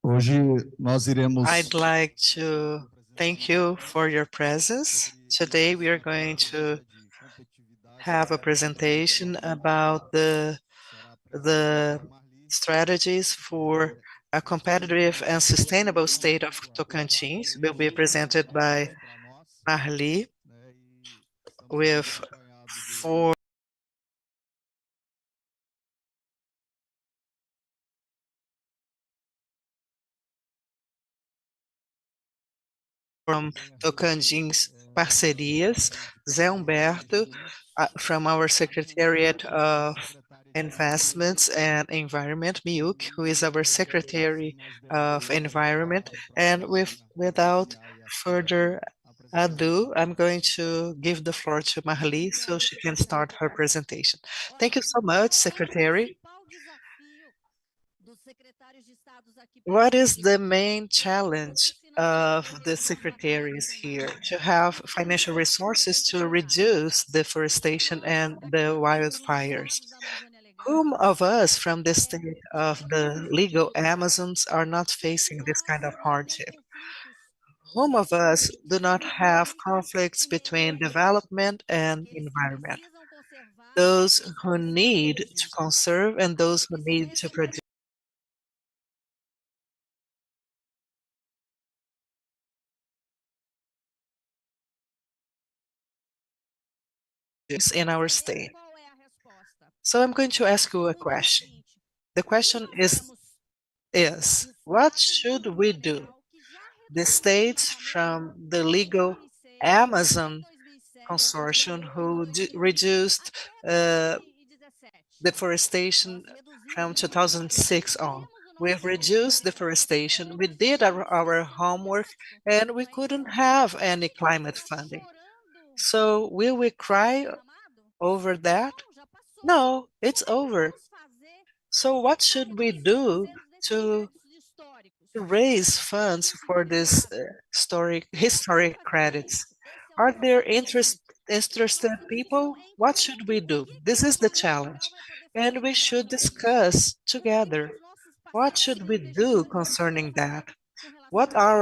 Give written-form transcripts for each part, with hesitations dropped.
Hoje nós iremos I'd like to thank you for your presence. Today we are going to have a presentation about the strategies for a competitive and sustainable state of Tocantins. Will be presented by Marli with four from Tocantins Parcerias, Zé Humberto from our Secretariat of Investments and Environment, Miyuki, who is our Secretary of Environment. And without further ado, I'm going to give the floor to Marli so she can start her presentation. Thank you so much, Secretary. What is the main challenge of the secretaries here? To have financial resources to reduce deforestation and the wildfires. Whom of us from the state of the legal Amazons are not facing this kind of hardship? Whom of us do not have conflicts between development and environment? Those who need to conserve and those who need to produce in our state. So I'm going to ask you a question. The question is what should we do? The states from the legal Amazon consortium who reduced uh, deforestation from 2006 on. We've reduced deforestation, we did our homework, and we couldn't have any climate funding. So will we cry over that? No, it's over. So what should we do to raise funds for this historic credits? Are there interested people? What should we do? This is the challenge, and we should discuss together. What should we do concerning that? What are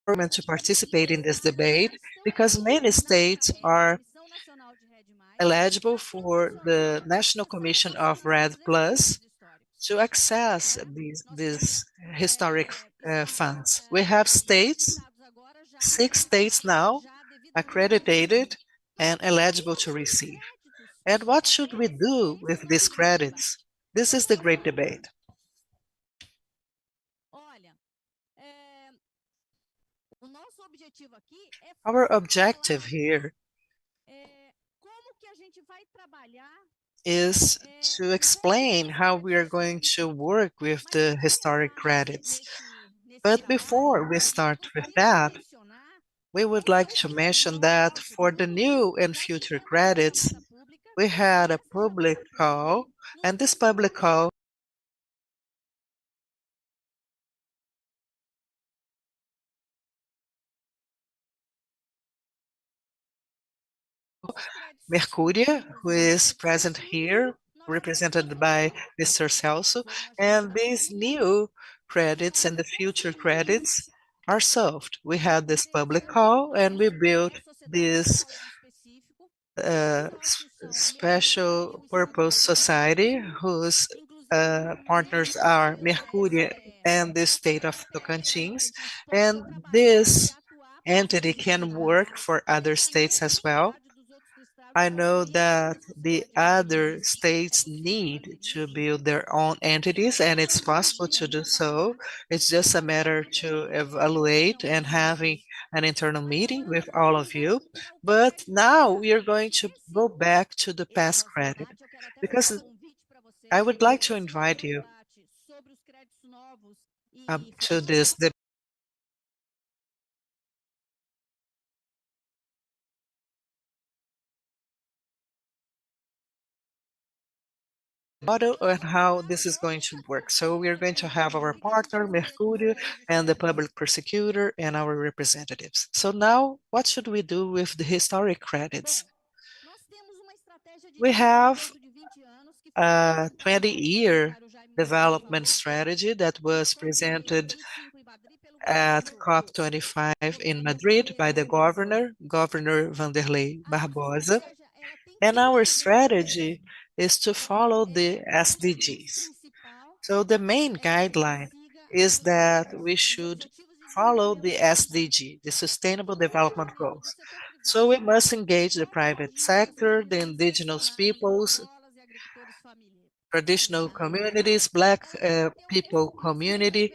government to participate in this debate? Because many states are eligible for the National Commission of Red Plus to access these historic funds. We have states, 6 states now, accredited and eligible to receive. And what should we do with these credits? This is the great debate. Our objective here is to explain how we are going to work with the historic credits. But before we start with that, we would like to mention that for the new and future credits, we had a public call, and this public call Mercuria, who is present here, represented by Mr. Celso, and these new credits and the future credits are solved. We had this public call and we built this special purpose society whose partners are Mercuria and the state of Tocantins, and this entity can work for other states as well. I know that the other states need to build their own entities, and it's possible to do so. It's just a matter to evaluate and having an internal meeting with all of you. But now we are going to go back to the past credit because I would like to invite you to this model and how this is going to work. So we are going to have our partner, Mercurio, and the public prosecutor and our representatives. So now, what should we do with the historic credits? We have a 20-year development strategy that was presented at COP25 in Madrid by the governor, Governor Vanderlei Barbosa. And our strategy is to follow the SDGs. So the main guideline is that we should follow the SDG, the Sustainable Development Goals. So we must engage the private sector, the indigenous peoples, traditional communities, Black people community,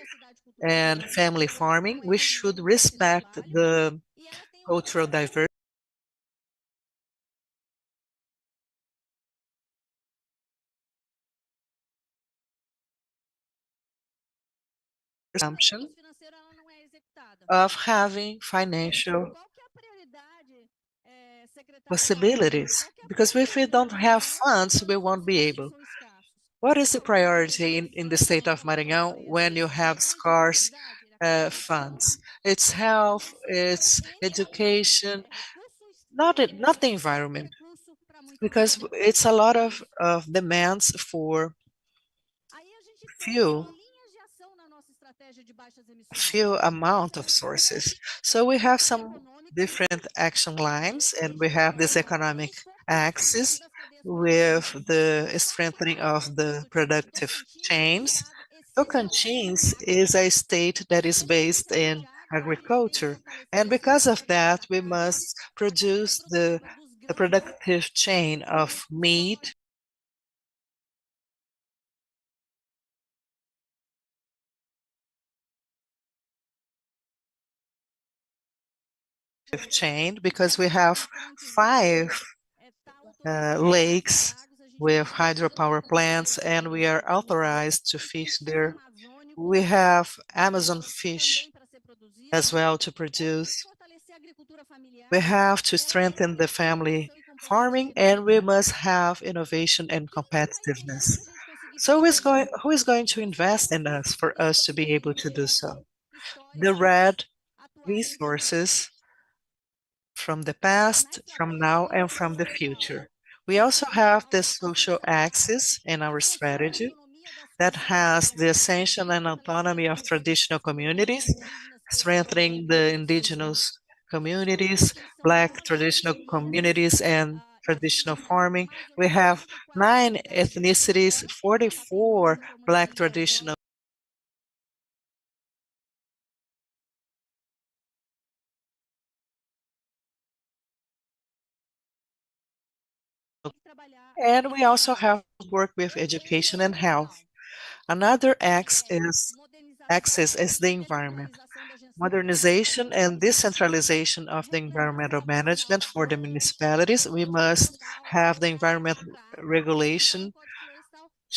and family farming. We should respect the cultural diversity assumption of having financial possibilities. Because if we don't have funds, we won't be able. What is the priority in the state of Maranhão when you have scarce funds? It's health, it's education, not the environment, because it's a lot of demands for few few amount of sources. So we have some different action lines, and we have this economic axis with the strengthening of the productive chains. Tocantins is a state that is based in agriculture, and because of that, we must produce the productive chain of meat, chain, because we have 5 lakes with hydropower plants, and we are authorized to fish there. We have Amazon fish as well to produce. We have to strengthen the family farming, and we must have innovation and competitiveness. So who is going to invest in us for us to be able to do so? The red resources from the past, from now, and from the future. We also have the social axis in our strategy that has the ascension and autonomy of traditional communities, strengthening the indigenous communities, Black traditional communities, and traditional farming. We have 9 ethnicities, 44 Black traditional and we also have work with education and health. Another axis is the environment. Modernization and decentralization of the environmental management for the municipalities. We must have the environment regulation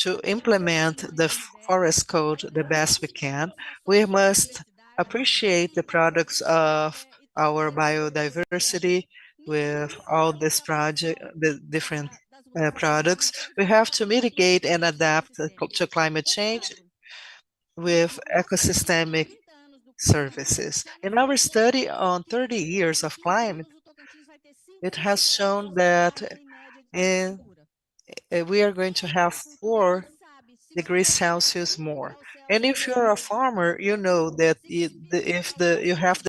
to implement the forest code the best we can. We must appreciate the products of our biodiversity with all this project, the different products. We have to mitigate and adapt to climate change with ecosystemic services. In our study on 30 years of climate, it has shown that in, we are going to have 4 degrees Celsius more. And if you're a farmer, you know that if you have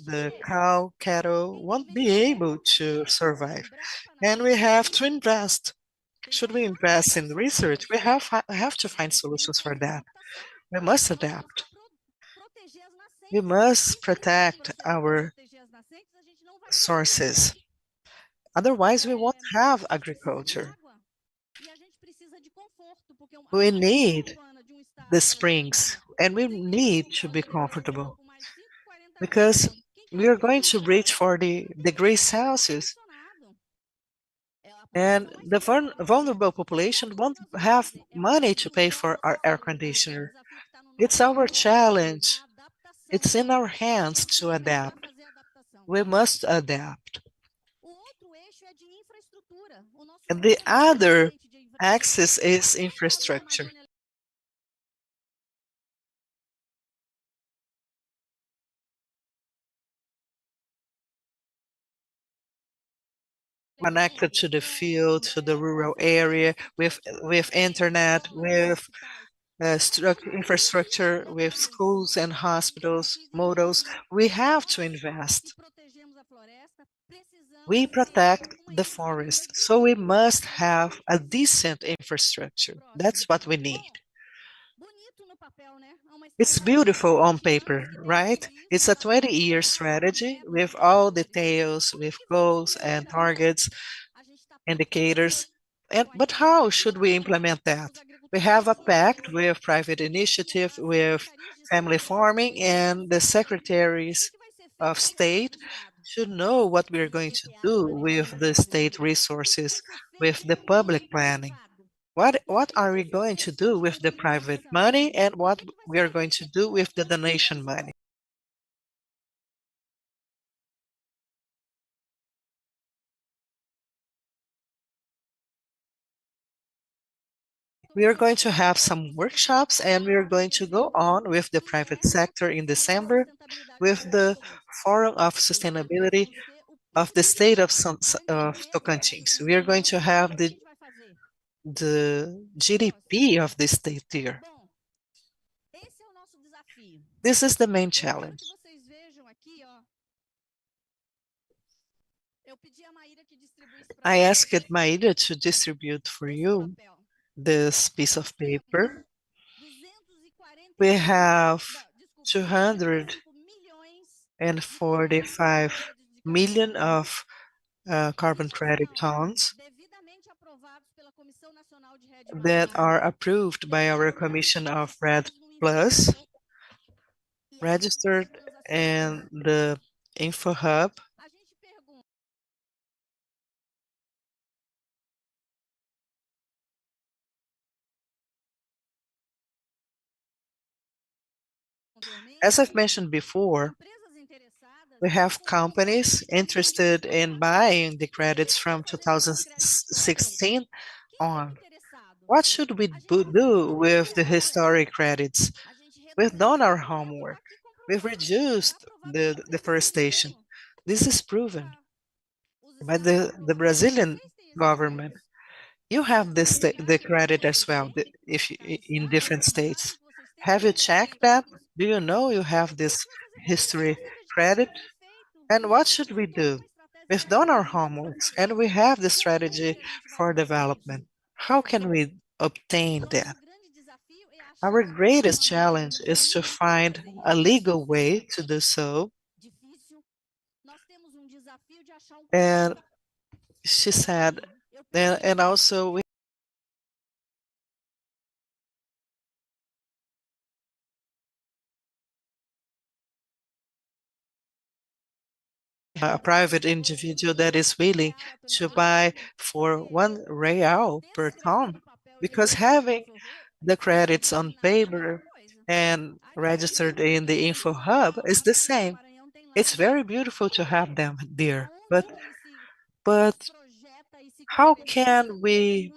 the cow, cattle won't be able to survive. And we have to invest. Should we invest in research? We have to find solutions for that. We must adapt. We must protect our sources. Otherwise, we won't have agriculture. We need the springs, and we need to be comfortable because we are going to reach 40 degrees Celsius, and the vulnerable population won't have money to pay for our air conditioner. It's our challenge It's in our hands to adapt. We must adapt. And the other axis is infrastructure. Connected to the field, to the rural area, with internet, with infrastructure, with schools and hospitals, models. We have to invest. We protect the forest, so we must have a decent infrastructure. That's what we need. It's beautiful on paper, right? It's a 20-year strategy with all details, with goals and targets, indicators. But how should we implement that? We have a pact with private initiative, with family farming, and the secretaries of state should know what we are going to do with the state resources, with the public planning. What are we going to do with the private money and what we are going to do with the donation money? We are going to have some workshops and we are going to go on with the private sector in December with the Forum of Sustainability of the state of Tocantins. We are going to have the GDP of the state there. This is the main challenge. I asked Maíra to distribute for you this piece of paper. We have 245 million of carbon credit tons that are approved by our Commission of Red Plus, registered in the Info Hub. As I've mentioned before, we have companies interested in buying the credits from 2016 on. What should we do with the historic credits? We've done our homework. We've reduced the deforestation. This is proven by the Brazilian government. You have the credit as well in different states. Have you checked that? Do you know you have this history credit? And what should we do? We've done our homeworks and we have the strategy for development. How can we obtain that? Our greatest challenge is to find a legal way to do so. And she said, and also we a private individual that is willing to buy for 1 real per ton, because having the credits on paper and registered in the Info Hub is the same. It's very beautiful to have them there, but how can we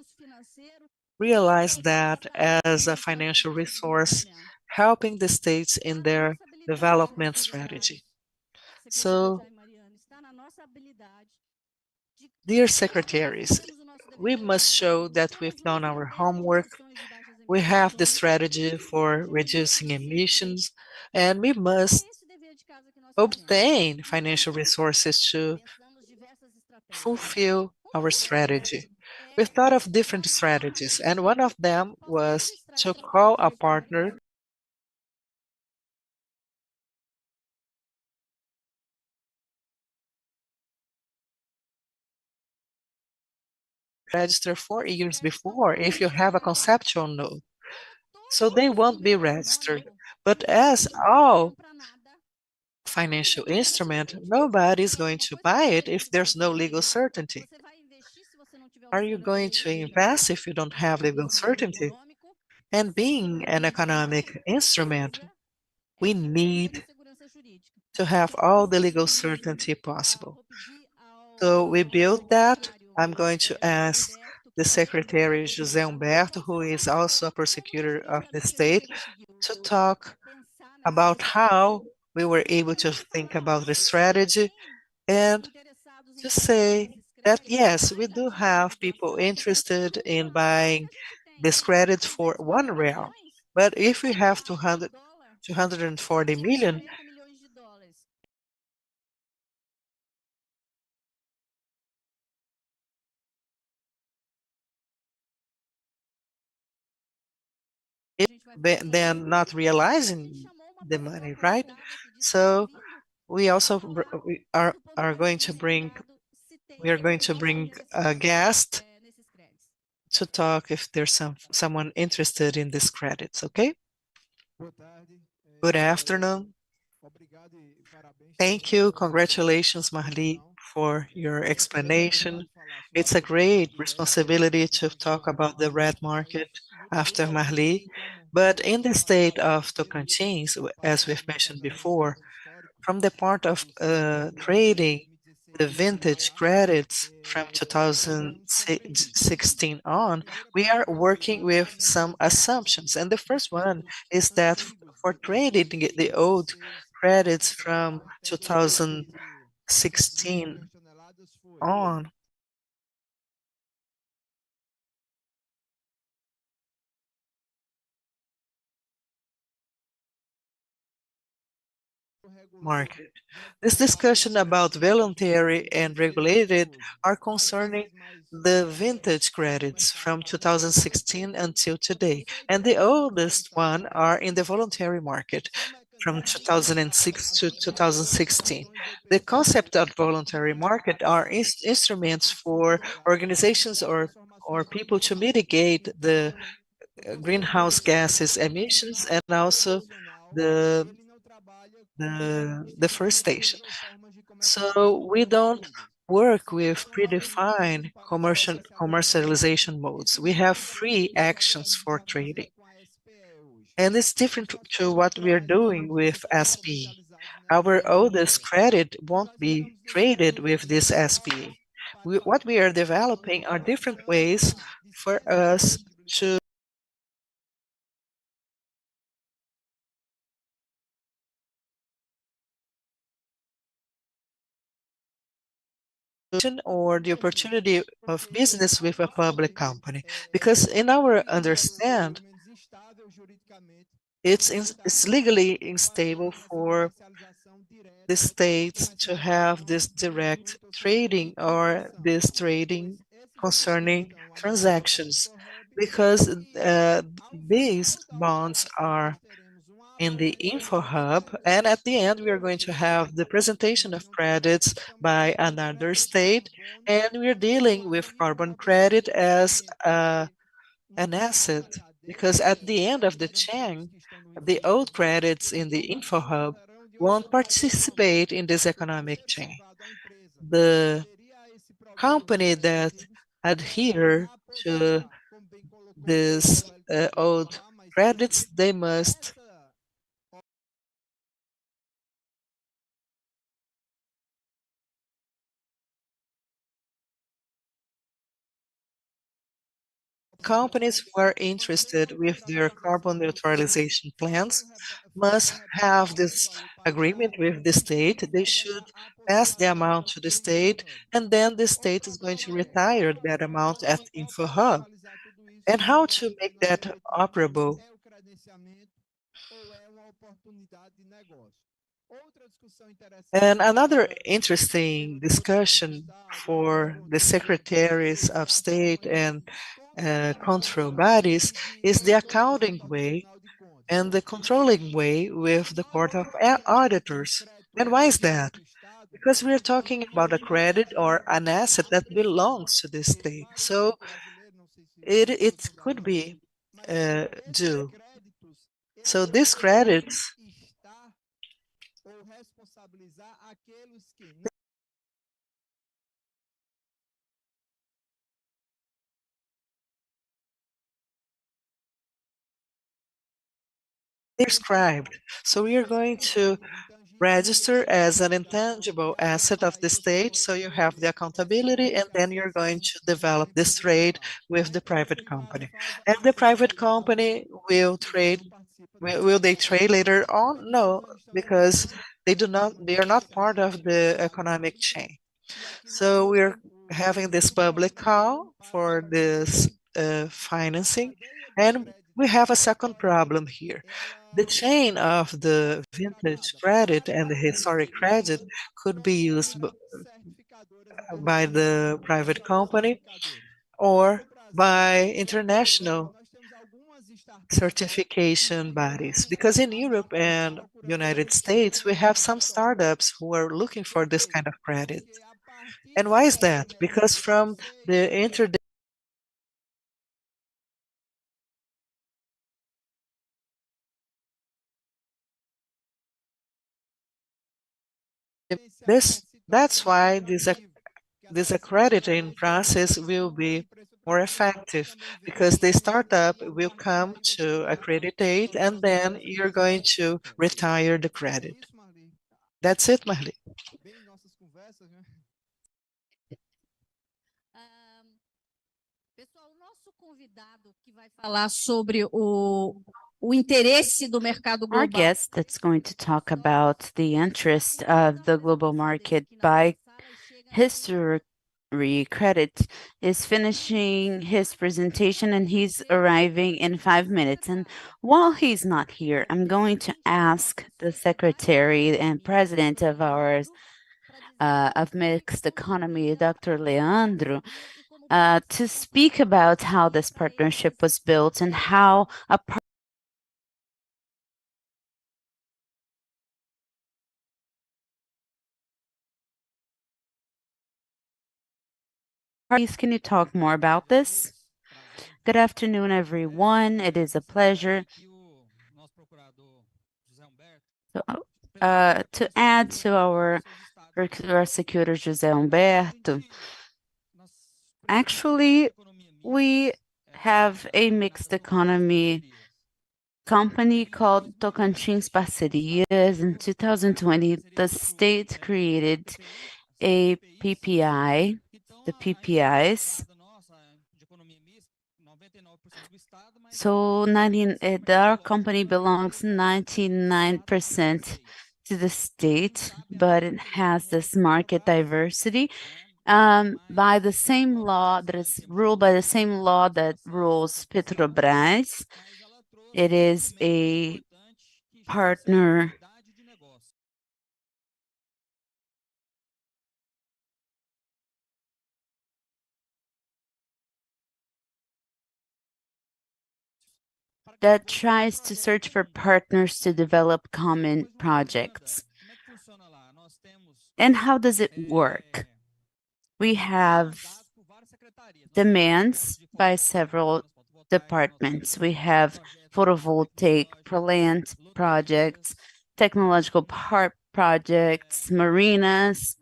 realize that as a financial resource, helping the states in their development strategy? So, dear secretaries, we must show that we've done our homework. We have the strategy for reducing emissions, and we must obtain financial resources to fulfill our strategy. We thought of different strategies, and one of them was to call a partner, register 4 years before if you have a conceptual note. So they won't be registered. But as all financial instrument, nobody's going to buy it if there's no legal certainty. Are you going to invest if you don't have legal certainty? And being an economic instrument, we need to have all the legal certainty possible. So we built that. I'm going to ask the Secretary José Humberto, who is also a prosecutor of the state, to talk about how we were able to think about the strategy and to say that yes, we do have people interested in buying this credit for 1 real. But if we have 240 million, then not realizing the money, right? So we also are going to bring a guest to talk if there's someone interested in these credits. Okay. Good afternoon. Thank you. Congratulations, Marli, for your explanation. It's a great responsibility to talk about the red market after Marli. But in the state of Tocantins, as we've mentioned before, from the part of trading the vintage credits from 2016 on, we are working with some assumptions. And the first one is that for trading the old credits from 2016 on, market. This discussion about voluntary and regulated are concerning the vintage credits from 2016 until today, and the oldest one are in the voluntary market from 2006 to 2016. The concept of voluntary market are instruments for organizations or people to mitigate the greenhouse gases emissions and also the deforestation. So we don't work with predefined commercialization modes. We have free actions for trading. And it's different to what we are doing with SPE. Our oldest credit won't be traded with this SPE. What we are developing are different ways for us to or the opportunity of business with a public company. Because in our understand, it's legally unstable for the states to have this direct trading or this trading concerning transactions, because these bonds are in the info hub, and at the end we are going to have the presentation of credits by another state, and we're dealing with carbon credit as an asset, because at the end of the chain, the old credits in the info hub won't participate in this economic chain. The company that adhere to these old credits, they must companies who are interested with their carbon neutralization plans must have this agreement with the state. They should pass the amount to the state, and then the state is going to retire that amount at InfoHub. And how to make that operable? And another interesting discussion for the secretaries of state and control bodies is the accounting way and the controlling way with the Court of Auditors. And why is that? Because we're talking about a credit or an asset that belongs to the state. So it could be due. So these credits described. So we are going to register as an intangible asset of the state, so you have the accountability, and then you're going to develop this trade with the private company. And the private company will trade, will they trade later on? No, because they are not part of the economic chain. So we're having this public call for this financing, and we have a second problem here. The chain of the vintage credit and the historic credit could be used by the private company or by international certification bodies. Because in Europe and United States, we have some startups who are looking for this kind of credit. And why is that? Because from the internet, that's why this accrediting process will be more effective, because the startup will come to accreditate and then you're going to retire the credit. That's it, Marli. Falar sobre o interesse do mercado Our global. guest that's going to talk about the interest of the global market by history credit is finishing his presentation, and he's arriving in 5 minutes. And while he's not here, I'm going to ask the secretary and president of ours of mixed economy, Dr. Leandro, to speak about how this partnership was built and how a Please, can you talk more about this? Good afternoon, everyone. It is a pleasure. To add to our prosecutor José Humberto, actually, we have a mixed economy company called Tocantins Parcerias. In 2020, the state created a PPI, the PPIs. So our company belongs 99% to the state, but it has this market diversity by the same law that is ruled by the same law that rules Petrobras. It is a partner that tries to search for partners to develop common projects. And how does it work? We have demands by several departments. We have photovoltaic plant projects, technological park projects, marinas,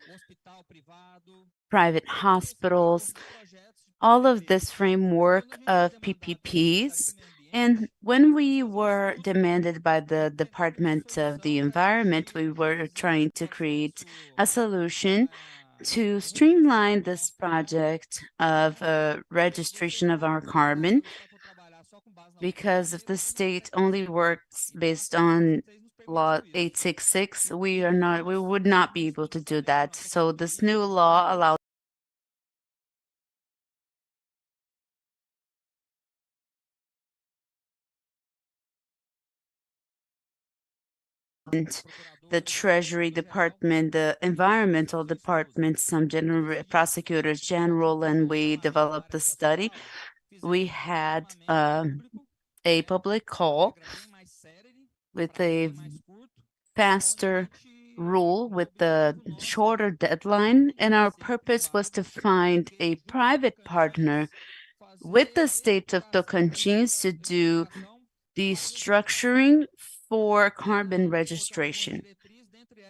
private hospitals, all of this framework of PPPs. And when we were demanded by the Department of the Environment, we were trying to create a solution to streamline this project of registration of our carbon, because if the state only works based on law 866, we would not be able to do that. So this new law allows the Treasury Department, the Environmental Department, some general prosecutors general, and we developed the study. We had a public call with a faster rule with the shorter deadline, and our purpose was to find a private partner with the state of Tocantins to do the structuring for carbon registration.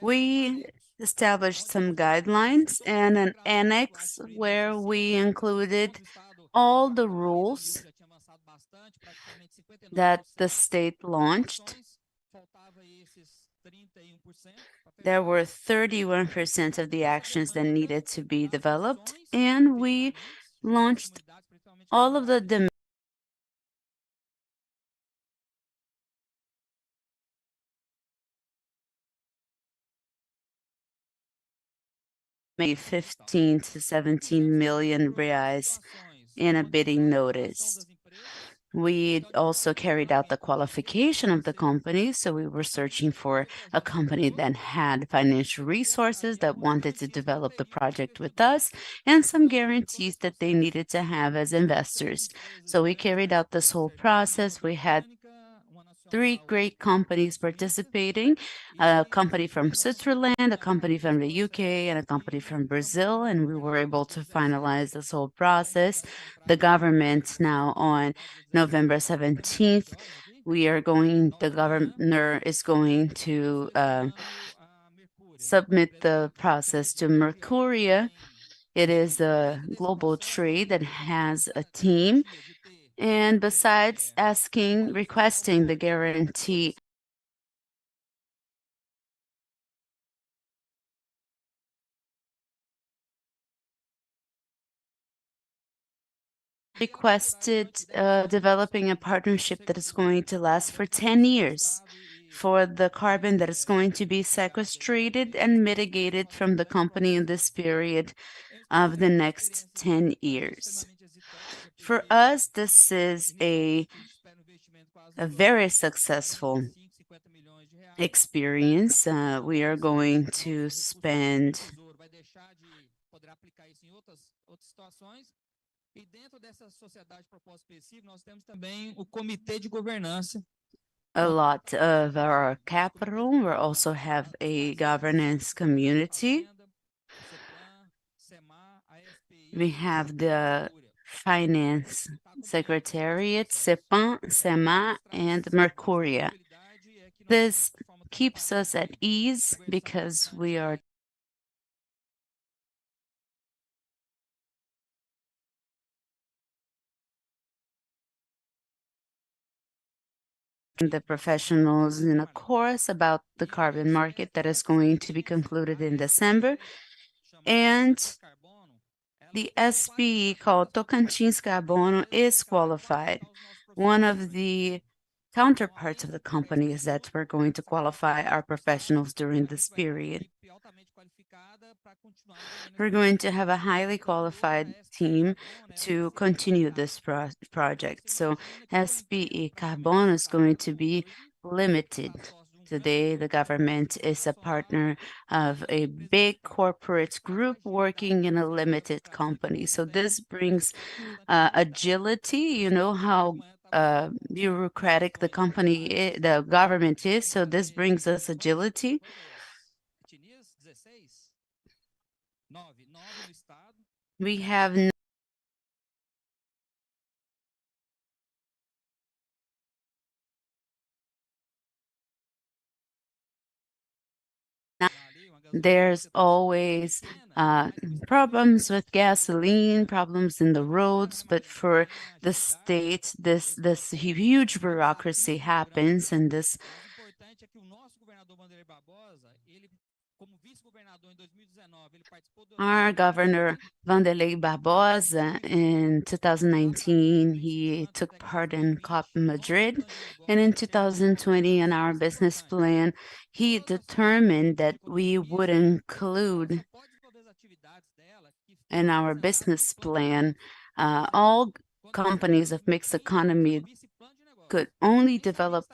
We established some guidelines and an annex where we included all the rules that the state launched. There were 31% of the actions that needed to be developed, and we launched all of the 15 to 17 million reais in a bidding notice. We also carried out the qualification of the company, so we were searching for a company that had financial resources that wanted to develop the project with us and some guarantees that they needed to have as investors. So we carried out this whole process. We had 3 great companies participating, a company from Switzerland, a company from the UK, and a company from Brazil, and we were able to finalize this whole process. The government now on November 17th, the governor is going to submit the process to Mercuria. It is a global trade that has a team. And besides requesting the guarantee, requested developing a partnership that is going to last for 10 years for the carbon that is going to be sequestrated and mitigated from the company in this period of the next 10 years. For us, this is a very successful experience. We are going to spend a lot of our capital. We also have a governance community. We have the Finance Secretariat, CEPAM, SEMA, and Mercuria. This keeps us at ease because we are the professionals in a course about the carbon market that is going to be concluded in December. And the SPE called Tocantins Carbono is qualified. One of the counterparts of the company is that we're going to qualify our professionals during this period. We're going to have a highly qualified team to continue this project. So SPE Carbono is going to be limited. Today, the government is a partner of a big corporate group working in a limited company. So this brings agility. You know how bureaucratic the government is. So this brings us agility. We have there's always problems with gasoline, problems in the roads, but for the state, this huge bureaucracy happens, and this our governor, Vanderlei Barbosa, in 2019, he took part in COP Madrid. And in 2020, in our business plan, he determined that we would include in our business plan all companies of mixed economy could only develop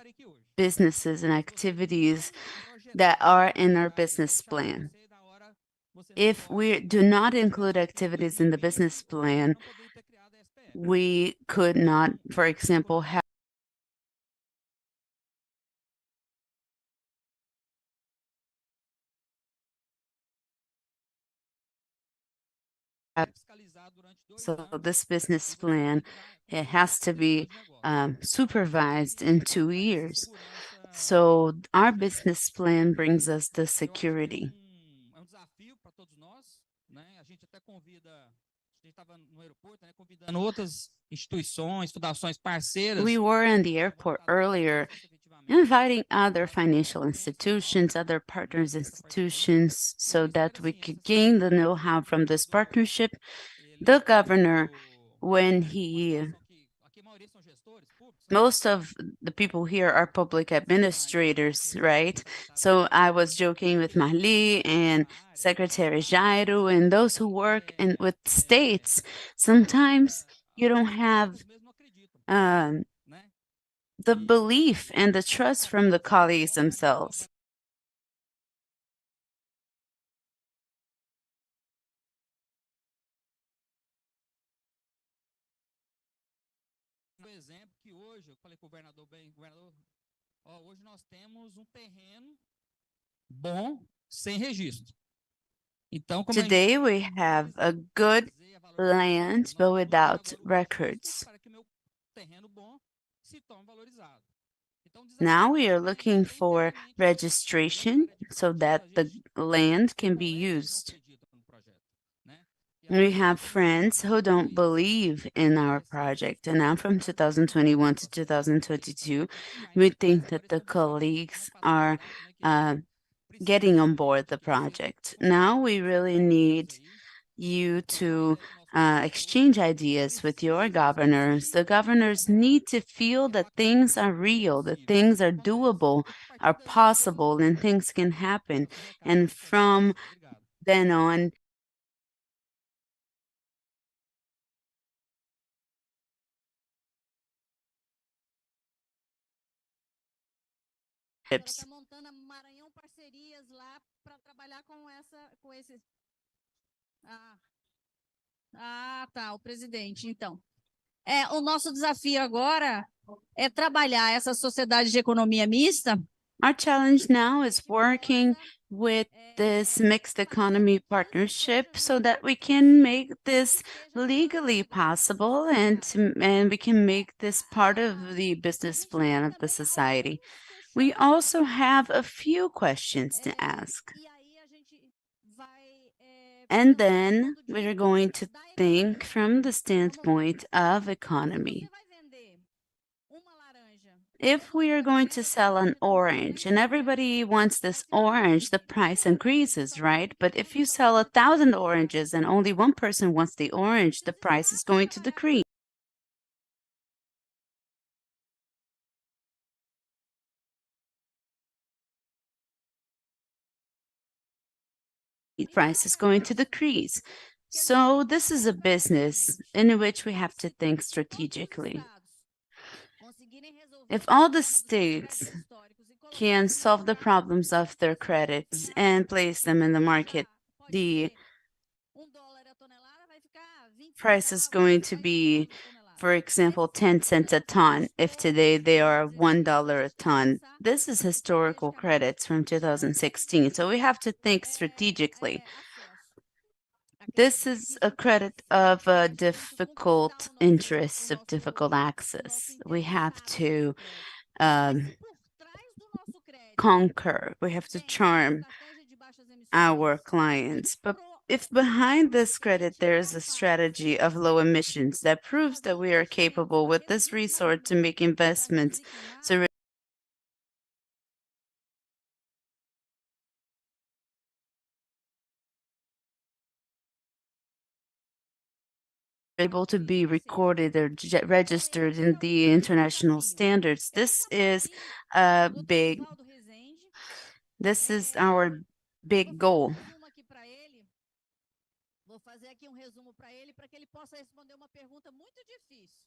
businesses and activities that are in our business plan. If we do not include activities in the business plan, we could not, for example, have so this business plan, it has to be supervised in 2 years. So our business plan brings us the security. We were in the airport earlier inviting other financial institutions, other partners institutions, so that we could gain the know-how from this partnership. The governor, when most of the people here are public administrators, right? So I was joking with Marli and Secretary Jairo and those who work with states. Sometimes you don't have um, the belief and the trust from the colleagues themselves. Today we have a good land, but without records. Now we are looking for registration so that the land can be used. We have friends who don't believe in our project, and now from 2021 to 2022, we think that the colleagues are getting on board the project. Now we really need you to exchange ideas with your governors. The governors need to feel that things are real, that things are doable, are possible, and things can happen. And from then on, tips. Tá, o presidente, então. O nosso desafio agora é trabalhar essa sociedade de economia mista. Our challenge now is working with this mixed economy partnership so that we can make this legally possible and we can make this part of the business plan of the society. We also have a few questions to ask. And then we're going to think from the standpoint of economy. If we are going to sell an orange and everybody wants this orange, the price increases, right? But if you sell 1,000 oranges and only one person wants the orange, the price is going to decrease. The price is going to decrease. So this is a business in which we have to think strategically. If all the states can solve the problems of their credits and place them in the market, the price is going to be, for example, 10 cents a ton, if today they are $1 a ton. This is historical credits from 2016, so we have to think strategically. This is a credit of difficult interest, of difficult access. We have to conquer, we have to charm our clients. But if behind this credit there is a strategy of low emissions that proves that we are capable with this resource to make investments to able to be recorded or registered in the international standards. This is our big goal. Vou fazer aqui resumo para ele que ele possa responder uma pergunta muito difícil.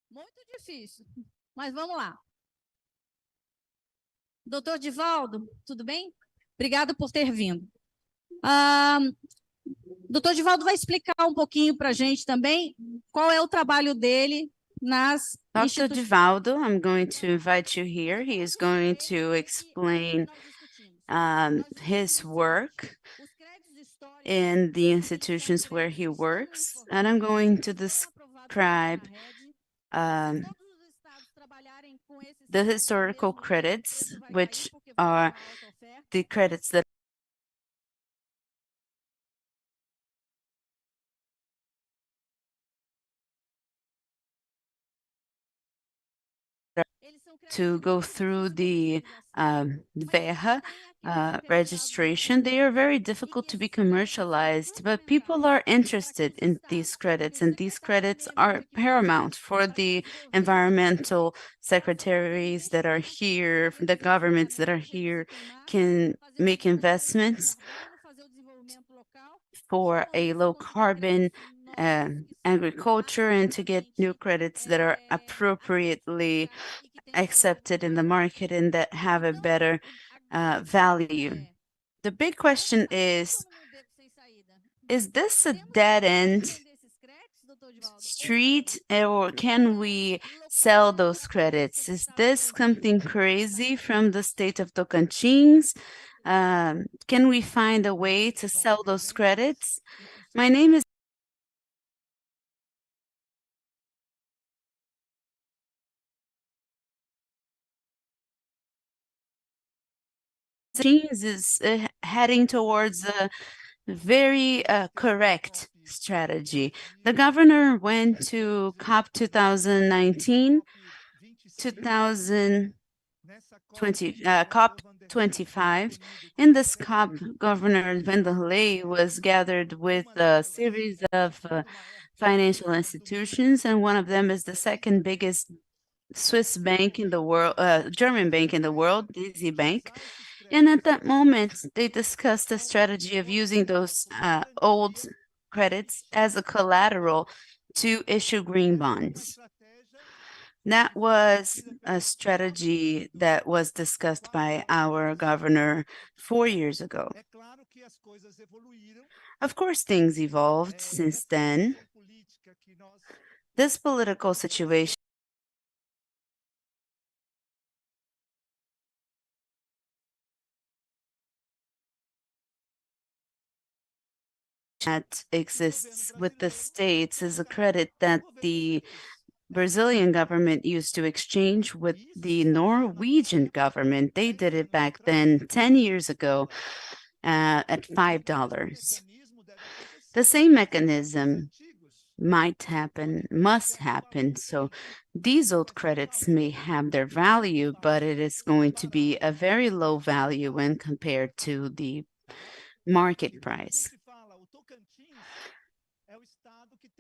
Muito difícil. Mas vamos lá. Doutor Divaldo, tudo bem? Obrigado por ter vindo. Doutor Divaldo vai explicar um pouquinho para a gente também qual é o trabalho dele nas Dr. Divaldo, I'm going to invite you here. He is going to explain his work in the institutions where he works, and I'm going to describe the historical credits, which are the credits that to go through the VERRA registration. They are very difficult to be commercialized, but people are interested in these credits, and these credits are paramount for the environmental secretaries that are here, the governments that are here can make investments for a low carbon agriculture and to get new credits that are appropriately accepted in the market and that have a better value. The big question is this a dead end street or can we sell those credits? Is this something crazy from the state of Tocantins? Can we find a way to sell those credits? My name is is heading towards a very correct strategy. The governor went to COP 2019, 2020, COP 25. In this COP, Governor Vanderlei was gathered with a series of financial institutions, and one of them is the second biggest Swiss bank in the world, German bank in the world, DZ Bank. And at that moment, they discussed a strategy of using those old credits as a collateral to issue green bonds. That was a strategy that was discussed by our governor 4 years ago. Of course, things evolved since then. This political situation that exists with the states is a credit that the Brazilian government used to exchange with the Norwegian government. They did it back then 10 years ago at $5. The same mechanism might happen, must happen. So these old credits may have their value, but it is going to be a very low value when compared to the market price.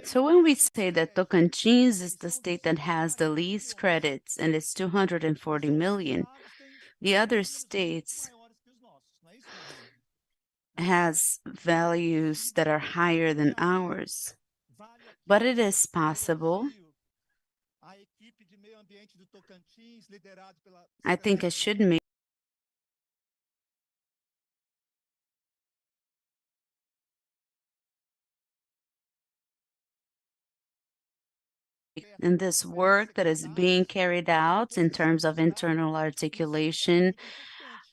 So when we say that Tocantins is the state that has the least credits and it's 240 million, the other states has values that are higher than ours. But it is possible. I think I should make in this work that is being carried out in terms of internal articulation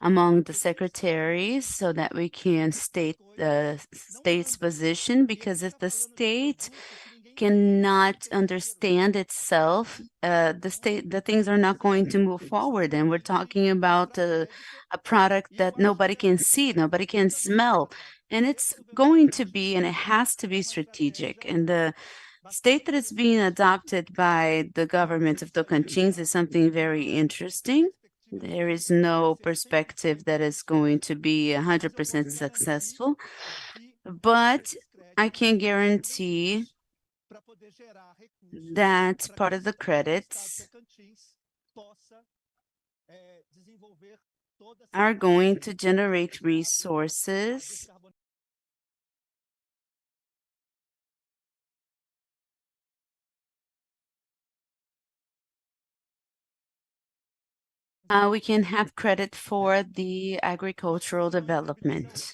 among the secretaries so that we can state the state's position, because if the state cannot understand itself, the things are not going to move forward. And we're talking about a product that nobody can see, nobody can smell, and it's going to be, and it has to be strategic. And the state that is being adopted by the government of Tocantins is something very interesting. There is no perspective that is going to be 100% successful, but I can guarantee that part of the credits are going to generate resources we can have credit for the agricultural development.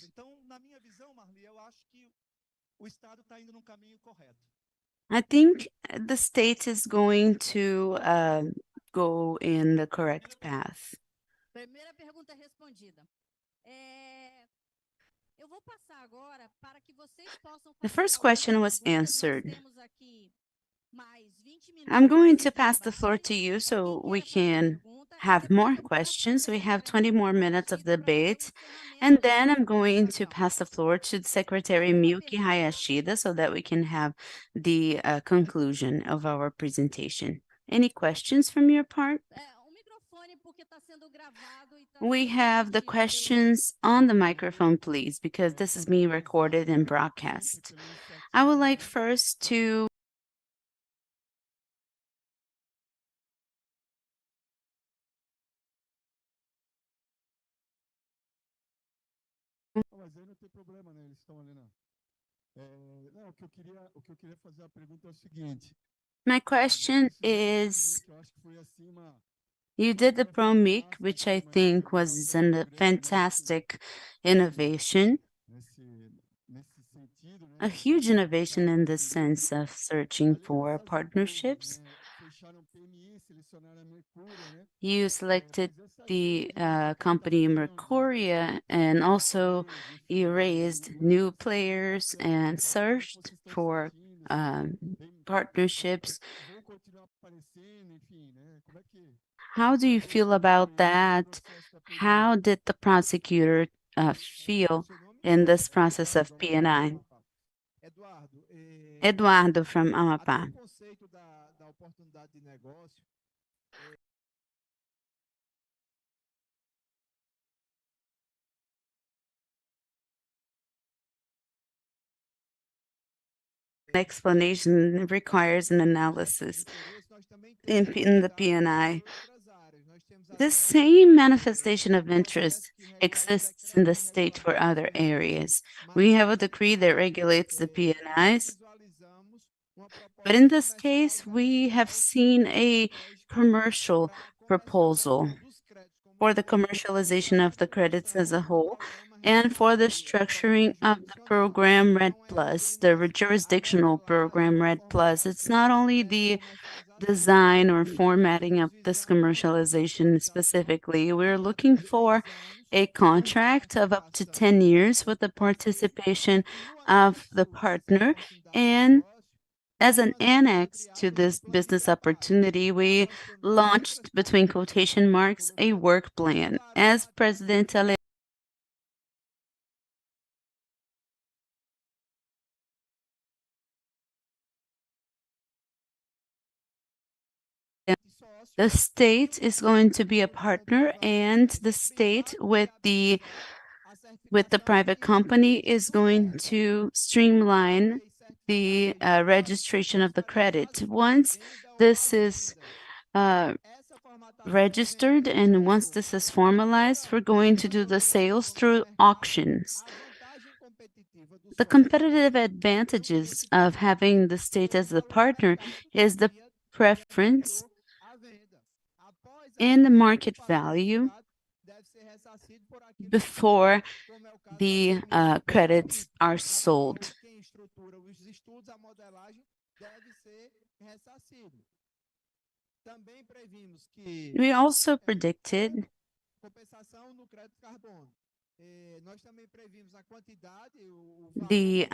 I think the state is going to go in the correct path. The first question was answered. I'm going to pass the floor to you so we can have more questions. We have 20 more minutes of debate, and then I'm going to pass the floor to Secretary Miyuki Hyashida so that we can have the conclusion of our presentation. Any questions from your part? We have the questions on the microphone, please, because this is being recorded and broadcast. I would like first to Mas aí não tem problema, né? Eles estão ali, não. Não, o que eu queria fazer a pergunta é o seguinte. my question is, Eu acho que foi assim uma you did the ProMic, which I think was a fantastic innovation, nesse sentido, né? a huge innovation in the sense of searching for partnerships. Fecharam PMI, selecionaram a Mercúria, né? You selected the company Mercuria, and also you raised new players and searched for partnerships. Vão continuar aparecendo, enfim, né? Como é que How do you feel about that? How did the prosecutor feel in this process of P&I? Eduardo, Eduardo from até Amapá. o conceito da oportunidade de negócio Explanation requires an analysis nós também in the P&I. outras áreas. Nós temos The same manifestation of interest exists in the state for other areas. We have a decree that regulates the P&Is, but in this case, we have seen a commercial proposal for the commercialization of the credits as a whole and for the structuring of the program Red Plus, the jurisdictional program Red Plus. It's not only the design or formatting of this commercialization specifically. We're looking for a contract of up to 10 years with the participation of the partner, and as an annex to this business opportunity, we launched, between quotation marks, a work plan. As President Ale the state is going to be a partner, and the state with the private company is going to streamline the registration of the credit. Once this is registered and once this is formalized, we're going to do the sales through auctions. The competitive advantages of having the state as a partner is the preference in the market value before the credits are sold. We also predicted the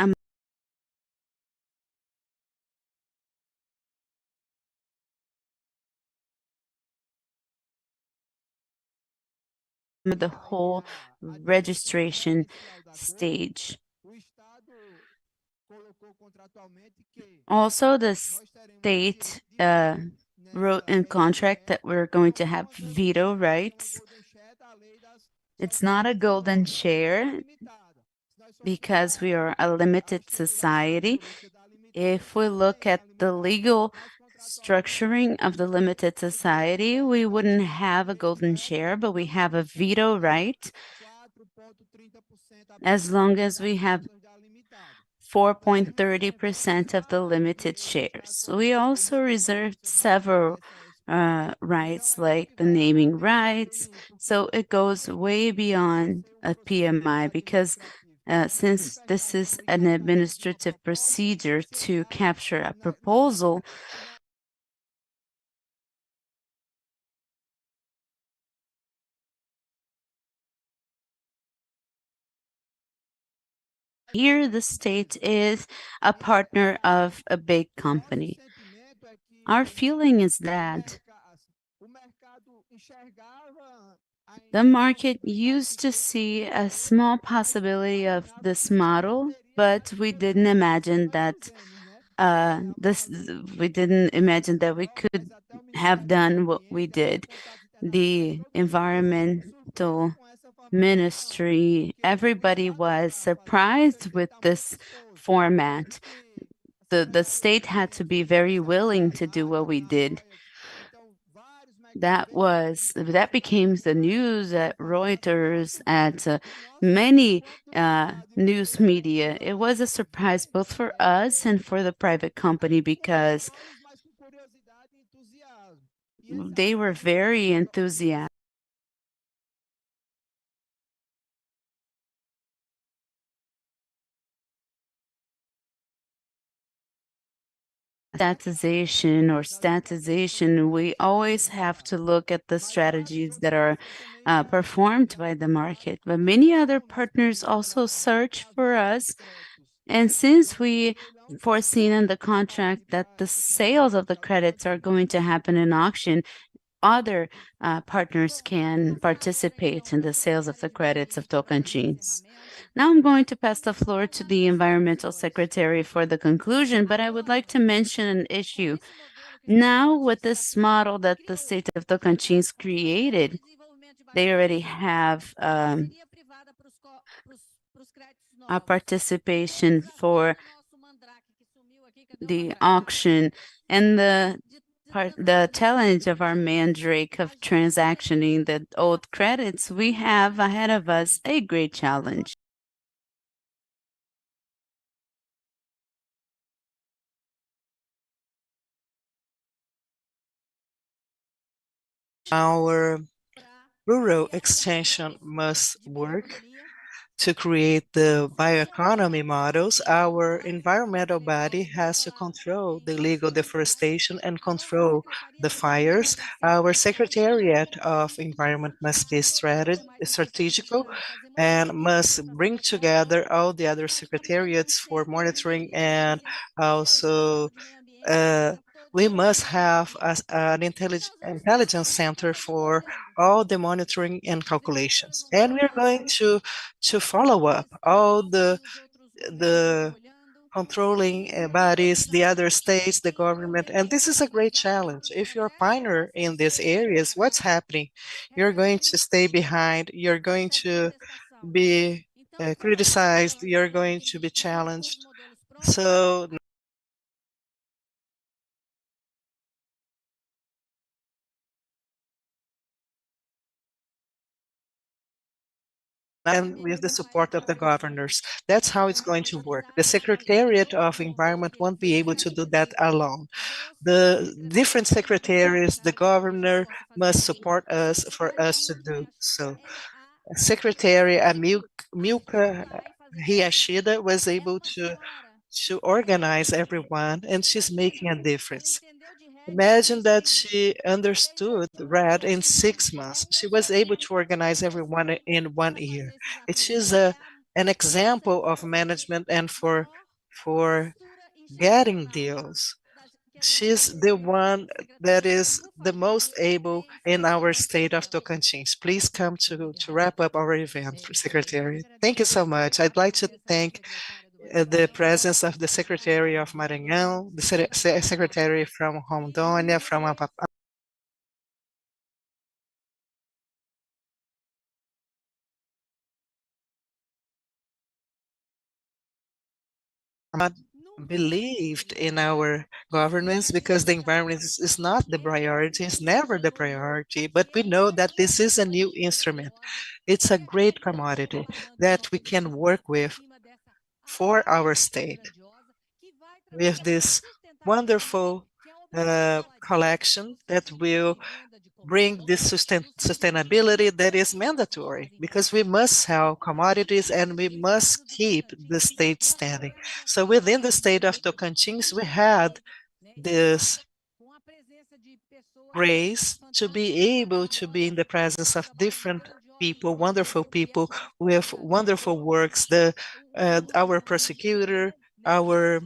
the whole registration stage. Also, the state wrote in contract that we're going to have veto rights. It's not a golden share because we are a limited society. If we look at the legal structuring of the limited society, we wouldn't have a golden share, but we have a veto right as long as we have 4.30% of the limited shares. We also reserved several rights like the naming rights. So it goes way beyond a PMI because since this is an administrative procedure to capture a proposal, here the state is a partner of a big company. Our feeling is that the market used to see a small possibility of this model, but we didn't imagine that we didn't imagine that we could have done what we did. the environmental ministry, everybody was surprised with this format. The state had to be very willing to do what we did. That became the news at Reuters, at many news media. It was a surprise both for us and for the private company because they were very enthusiastic. Statization, we always have to look at the strategies that are performed by the market. But many other partners also search for us. And since we foreseen in the contract that the sales of the credits are going to happen in auction, other partners can participate in the sales of the credits of Tocantins. Now I'm going to pass the floor to the Environmental Secretary for the conclusion, but I would like to mention an issue. Now, with this model that the state of Tocantins created, they already have a participation for the auction, and the challenge of our mandrake of transactioning the old credits, we have ahead of us a great challenge. Our rural extension must work to create the bioeconomy models. Our environmental body has to control the illegal deforestation and control the fires. Our Secretariat of Environment must be strategical and must bring together all the other secretariats for monitoring, and also we must have an intelligence center for all the monitoring and calculations. And we're going to follow up all the controlling bodies, the other states, the government, and this is a great challenge. If you're a pioneer in these areas, what's happening? You're going to stay behind, you're going to be criticized, you're going to be challenged. So and with the support of the governors. That's how it's going to work. The Secretariat of Environment won't be able to do that alone. The different secretaries, the governor must support us for us to do so. Secretary Miyuki Hyashida was able to organize everyone, and she's making a difference. Imagine that she understood RED in 6 months. She was able to organize everyone in 1 year. It is an example of management and for getting deals. She's the one that is the most able in our state of Tocantins. Please come to wrap up our event, Secretary. Thank you so much. I'd like to thank the presence of the Secretary of Maranhão, the Secretary from Rondônia, from believed in our governance because the environment is not the priority, it's never the priority, but we know that this is a new instrument. It's a great commodity that we can work with for our state. With this wonderful collection that will bring this sustainability that is mandatory, because we must sell commodities and we must keep the state standing. So within the state of Tocantins, we had this grace to be able to be in the presence of different people, wonderful people with wonderful works, our prosecutor, our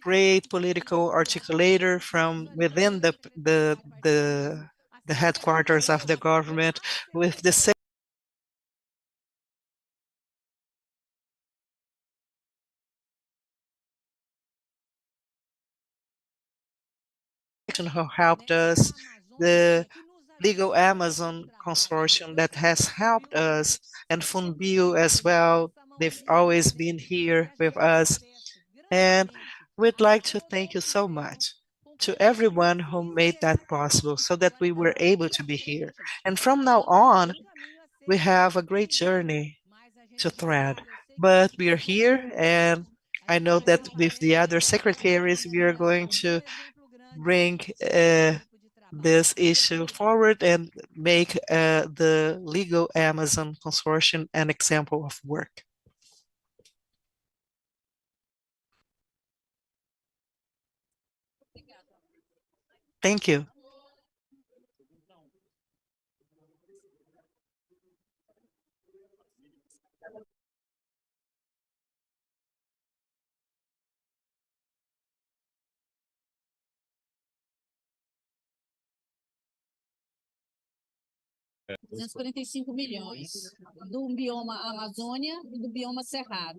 great political articulator from within the headquarters of the government, with the who helped us, the Legal Amazon Consortium that has helped us, and Funbio as well. They've always been here with us. And we'd like to thank you so much to everyone who made that possible so that we were able to be here. And from now on, we have a great journey to thread. But we are here, and I know that with the other secretaries, we are going to bring this issue forward and make the Legal Amazon Consortium an example of work. Thank you. R$ 245 milhões do bioma Amazônia e do bioma Cerrado.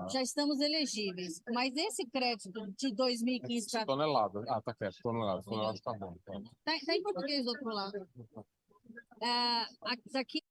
Já estamos elegíveis, mas esse crédito de 2015 para... Tonelada. Ah, tá certo, tonelada. Tonelada tá bom. Tá em português do outro lado. Aqui